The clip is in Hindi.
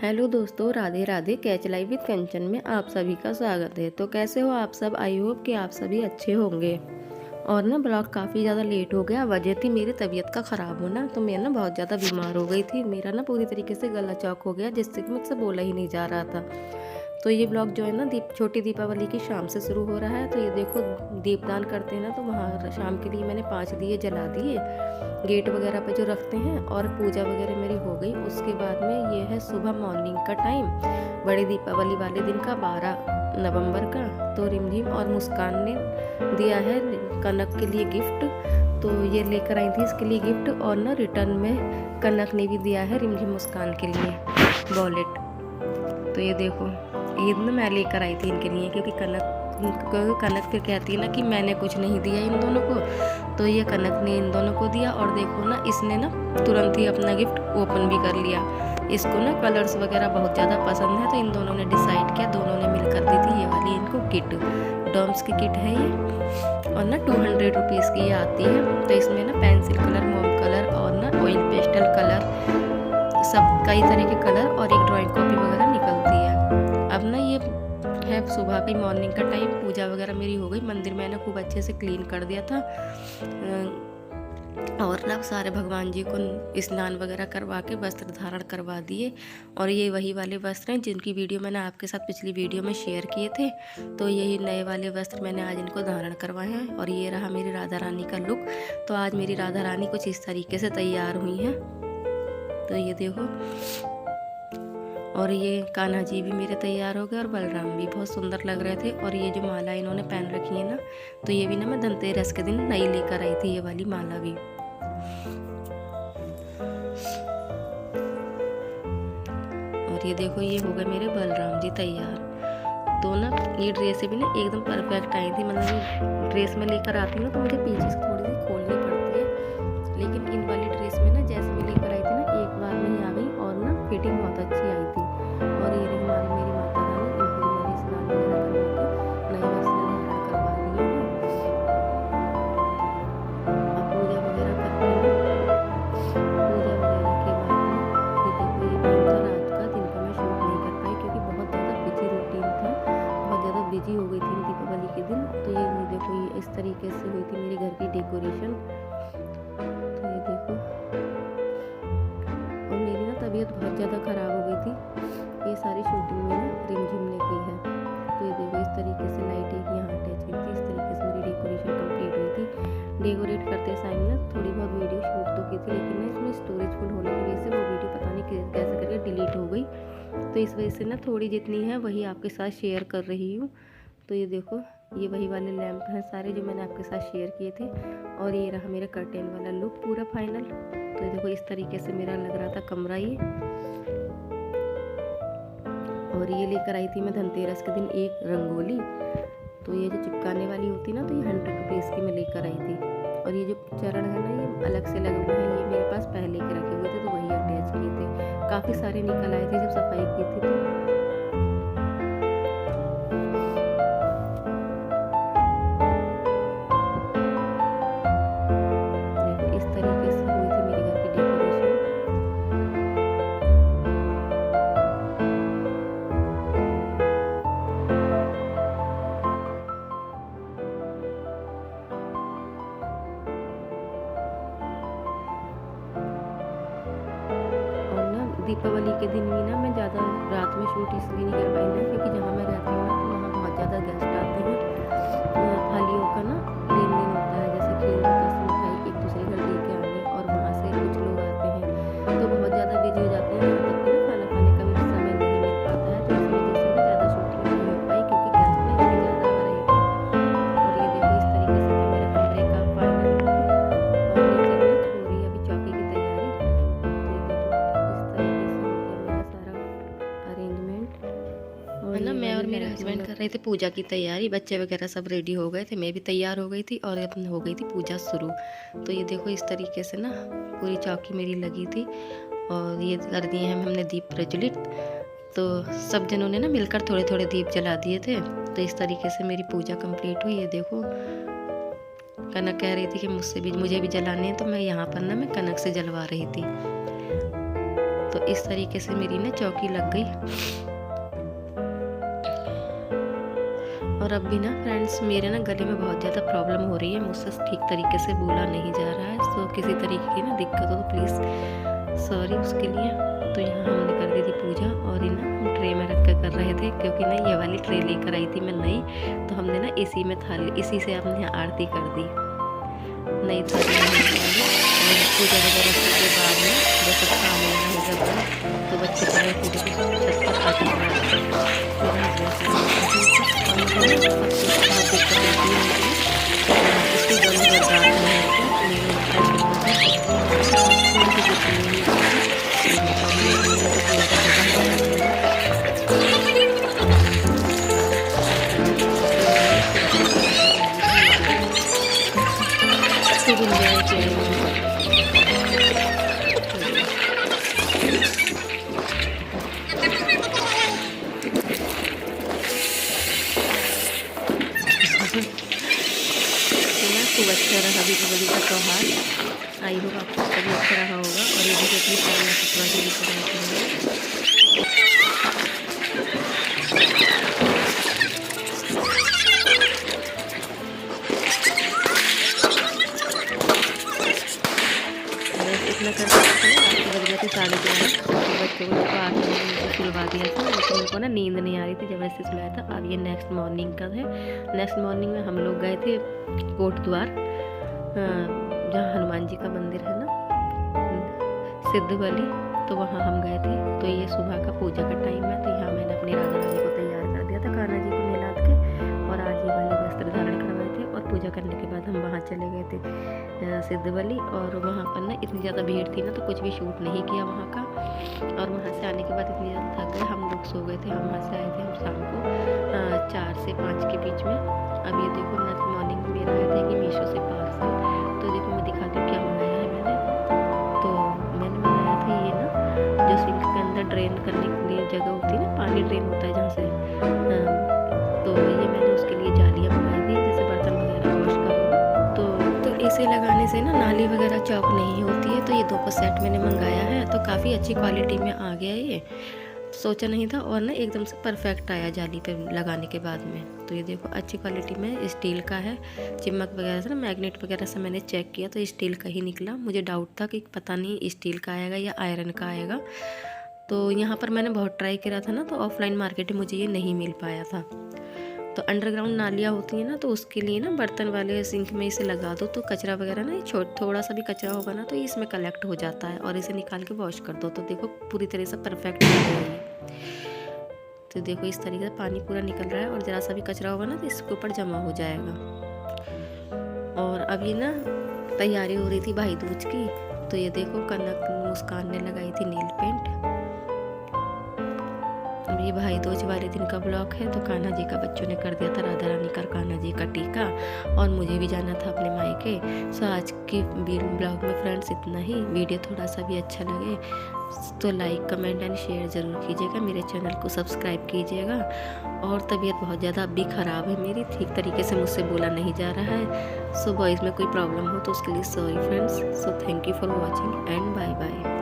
हेलो दोस्तों, Radhe Radhe. Catch live with Kanchan में आप सभी का स्वागत है। तो कैसे हो आप सब? आई होप कि आप सभी अच्छे होंगे। और ना ब्लॉग काफ़ी ज़्यादा लेट हो गया। वजह थी मेरी तबीयत का ख़राब होना। तो मैं ना बहुत ज़्यादा बीमार हो गई थी। मेरा ना पूरी तरीके से गला चौक हो गया, जिससे कि मुझसे बोला ही नहीं जा रहा था। तो ये ब्लॉग जो है ना छोटी दीपावली की शाम से शुरू हो रहा है। तो ये देखो, दीपदान करते हैं ना, तो वहाँ शाम के लिए मैंने 5 दिए जला दिए गेट वगैरह पे जो रखते हैं, और पूजा वगैरह मेरी हो गई। उसके बाद में ये है सुबह मॉर्निंग का टाइम, बड़ी दीपावली वाले दिन का, 12 नवंबर का। तो रिमझिम और मुस्कान ने दिया है कनक के लिए गिफ्ट। तो ये लेकर आई थी इसके लिए गिफ्ट, और ना रिटर्न में कनक ने भी दिया है रिमझिम मुस्कान के लिए वॉलेट। तो ये देखो, ये ना मैं लेकर आई थी इनके लिए, क्योंकि कनक फिर कहती है ना कि मैंने कुछ नहीं दिया इन दोनों को। तो ये कनक ने इन दोनों को दिया। और देखो ना, इसने ना तुरंत ही अपना गिफ्ट ओपन भी कर लिया। इसको ना कलर्स वगैरह बहुत ज़्यादा पसंद है। तो इन दोनों ने डिसाइड किया, दोनों ने मिलकर दी थी ये वाली इनको किट। डॉम्स की किट है ये, और ना 200 रुपीज़ की ये आती है। तो इसमें ना पेंसिल कलर, मोम कलर, और ना ऑयल पेस्टल कलर, सब कई तरह के कलर, और एक ड्राइंग कॉपी वगैरह निकलती है। अब ना ये है सुबह की मॉर्निंग का टाइम। पूजा वगैरह मेरी हो गई। मंदिर मैंने खूब अच्छे से क्लीन कर दिया था, और ना सारे भगवान जी को स्नान वगैरह करवा के वस्त्र धारण करवा दिए। और ये वही वाले वस्त्र हैं जिनकी वीडियो मैंने आपके साथ पिछली वीडियो में शेयर किए थे। तो यही नए वाले वस्त्र मैंने आज इनको धारण करवाए हैं। और ये रहा मेरी राधा रानी का लुक। तो आज मेरी राधा रानी कुछ इस तरीके से तैयार हुई हैं। तो ये देखो, और ये कान्हा जी भी मेरे तैयार हो गए, और बलराम भी बहुत सुंदर लग रहे थे। और ये जो माला इन्होंने पहन रखी है ना, तो ये भी ना मैं धनतेरस के दिन नई लेकर आई थी, ये वाली माला भी। और ये देखो, ये हो गए मेरे बलराम जी तैयार। तो ना ये ड्रेसें भी ना एकदम परफेक्ट आई थी। मतलब ये ड्रेस में लेकर आती हूँ ना, तो मुझे पीछे से थोड़ी सी खोलनी पड़ती है, लेकिन इन वाली ड्रेस में ना जैसे मैं लेकर आई थी ना, एक बार में ही आ गई, और ना फिटिंग बहुत अच्छी आई थी। और ये रही मेरी माता रानी, इनको भी मैंने स्नान वगैरह करवा के नए वस्त्र धारण करवा दिए हैं। अब पूजा वगैरह करके ना, पूजा वगैरह के बाद में ये देखो, ये टाइम था रात का। दिन का मैं शूट नहीं कर पाई, क्योंकि बहुत ज़्यादा बिजी रूटीन था, बहुत ज़्यादा बिजी हो गई थी दीपावली के दिन। तो ये देखो, ये इस तरीके से हुई थी मेरे घर की डेकोरेशन। तो ये देखो, और मेरी ना तबीयत बहुत ज़्यादा ख़राब हो गई थी। ये सारी शूटिंग में ना रिमझिम ने की है। तो ये देखो, इस तरीके से लाइट एक यहाँ अटैच की थी। इस तरीके से मेरी डेकोरेशन कंप्लीट हुई थी। डेकोरेट करते टाइम ना थोड़ी बहुत वीडियो शूट तो की थी, लेकिन ना इसमें स्टोरेज फुल होने की वजह से वो वीडियो पता नहीं कैसे करके डिलीट हो गई। तो इस वजह से ना थोड़ी जितनी है वही आपके साथ शेयर कर रही हूँ। तो ये देखो, ये वही वाले लैंप हैं सारे जो मैंने आपके साथ शेयर किए थे। और ये रहा मेरा कर्टेन वाला लुक पूरा फाइनल। तो ये देखो, इस तरीके से मेरा लग रहा था कमरा ये। और ये लेकर आई थी मैं धनतेरस के दिन एक रंगोली। तो ये जो चिपकाने वाली होती ना, तो ये 100 रुपीज़ की मैं लेकर आई थी। और ये जो चरण है ना, ये अलग से लगे हुए हैं। ये मेरे पास पहले के रखे हुए थे, तो वही अटैच किए थे। काफ़ी सारे निकल आए थे जब सफाई की थी। तो देखो, इस तरीके से हुई थी मेरे घर की डेकोरेशन। और ना दीपावली के दिन भी ना मैं ज़्यादा रात में शूट इसलिए नहीं कर पाई ना, क्योंकि जहाँ मैं रहती हूँ ना, तो वहाँ बहुत ज़्यादा गेस्ट आते हैं। थालियों का ना लेन देन होता है, जैसे खीर बतासे मिठाई एक दूसरे घर लेके आने, और वहाँ से कुछ लोग आते हैं, तो बहुत ज़्यादा बिजी हो जाते हैं। यहाँ तक कि ना खाना खाने का भी समय नहीं मिल पाता है। तो इस वजह से ना ज़्यादा शूटिंग नहीं हो पाई, क्योंकि गेस्ट ना इतने ज़्यादा आ रहे थे। और ये देखो, इस तरीके से था मेरे कमरे का फाइनल लुक। और नीचे ना हो रही है अभी चौकी की तैयारी। तो ये देखो, इस तरीके से हो गया मेरा सारा अरेंजमेंट। और ना मैं और मेरे हस्बैंड कर रहे थे पूजा की तैयारी। बच्चे वगैरह सब रेडी हो गए थे, मैं भी तैयार हो गई थी, और अब हो गई थी पूजा शुरू। तो ये देखो, इस तरीके से ना पूरी चौकी मेरी लगी थी। और ये कर दिए हैं हमने दीप प्रज्वलित। तो सब जनों ने ना मिलकर थोड़े थोड़े दीप जला दिए थे। तो इस तरीके से मेरी पूजा कंप्लीट हुई। ये देखो, कनक कह रही थी कि मुझे भी जलाने हैं, तो मैं यहाँ पर ना मैं कनक से जलवा रही थी। तो इस तरीके से मेरी ना चौकी लग गई। और अब भी ना फ्रेंड्स मेरे ना गले में बहुत ज़्यादा प्रॉब्लम हो रही है, मुझसे ठीक तरीके से बोला नहीं जा रहा है। तो किसी तरीके की ना दिक्कत हो तो प्लीज़ सॉरी उसके लिए। तो यहाँ हमने कर दी थी पूजा और ये ना हम ट्रे में रख कर रहे थे, क्योंकि ना ये वाली ट्रे लेकर आई थी मैं नई, तो हमने ना इसी में थाली, इसी से हमने यहाँ आरती कर दी, नई थाली और पूजा वगैरह के बाद में जैसे काम हो रहा है जब तो बच्चे पड़े थे छत पर आते खूब अच्छा रहा दीपावली का त्यौहार। आई होप आपको सभी अच्छा रहा होगा। और ये भी अपनी सारी ससुराल लेकर आए थे। इतना कर बज गए थे 11:30, बच्चों को 8 बजे सुलवा दिया था, लेकिन उनको ना नींद नहीं आ रही थी, जबरदस्ती सुलाया था। अब ये नेक्स्ट मॉर्निंग का है। नेक्स्ट मॉर्निंग में हम लोग गए थे कोटद्वार, जहाँ हनुमान जी का मंदिर है ना सिद्धवली, तो वहाँ हम गए थे। तो ये सुबह का पूजा का टाइम है। तो यहाँ मैंने अपनी राधा रानी को तैयार कर दिया था कान्हा जी को नहला के, और आज ये वाले वस्त्र धारण करवाए थे। और पूजा करने के बाद हम वहाँ चले गए थे सिद्धवली, और वहाँ पर ना इतनी ज़्यादा भीड़ थी ना, तो कुछ भी शूट नहीं किया वहाँ का। और वहाँ से आने के बाद इतनी ज़्यादा थक गए, हम लोग सो गए थे। हम वहाँ से आए थे हम शाम को 4 से 5 के बीच में। अब ये देखो नेक्स्ट मॉर्निंग में मेरा आया था कि मीशो से पार्सल। तो देखो मैं दिखाती हूँ क्या मंगाया है मैंने। तो मैंने मंगाया था ये ना जो सिंक के अंदर ड्रेन करने के लिए जगह होती है ना, पानी ड्रेन होता है जहाँ से, तो ये मैंने उसके लिए जालियाँ मंगाई थी, जैसे बर्तन वगैरह वॉश करो। तो इसे लगाने से ना नाली वगैरह चौक नहीं होती है। तो ये 2 का सेट मैंने मंगाया है, तो काफ़ी अच्छी क्वालिटी में आ गया ये, सोचा नहीं था। और ना एकदम से परफेक्ट आया जाली पे लगाने के बाद में। तो ये देखो अच्छी क्वालिटी में स्टील का है। चिमक वगैरह से ना मैग्नेट वगैरह से मैंने चेक किया तो स्टील का ही निकला। मुझे डाउट था कि पता नहीं स्टील का आएगा या आयरन का आएगा। तो यहाँ पर मैंने बहुत ट्राई करा था ना, तो ऑफलाइन मार्केट में मुझे ये नहीं मिल पाया था। तो अंडरग्राउंड नालियाँ होती हैं ना, तो उसके लिए ना बर्तन वाले सिंक में इसे लगा दो, तो कचरा वगैरह ना थोड़ा सा भी कचरा होगा ना, तो ये इसमें कलेक्ट हो जाता है। और इसे निकाल के वॉश कर दो, तो देखो पूरी तरह से परफेक्ट हो गया ये। तो देखो इस तरीके से पानी पूरा निकल रहा है, और ज़रा सा भी कचरा होगा ना तो इसके ऊपर जमा हो जाएगा। और अब ये ना तैयारी हो रही थी भाई दूज की। तो ये देखो कनक मुस्कान ने लगाई थी नेल पेंट। अब ये भाई दूज वाले दिन का ब्लॉग है। तो कान्हा जी का बच्चों ने कर दिया था राधा रानी का कान्हा जी का टीका, और मुझे भी जाना था अपने मायके। सो आज की ब्लॉग में फ्रेंड्स इतना ही। वीडियो थोड़ा सा भी अच्छा लगे तो लाइक कमेंट एंड शेयर ज़रूर कीजिएगा। मेरे चैनल को सब्सक्राइब कीजिएगा। और तबीयत बहुत ज़्यादा अभी ख़राब है मेरी, ठीक तरीके से मुझसे बोला नहीं जा रहा है। सो वॉइस में कोई प्रॉब्लम हो तो उसके लिए sorry friends. So thank you for watching and bye bye.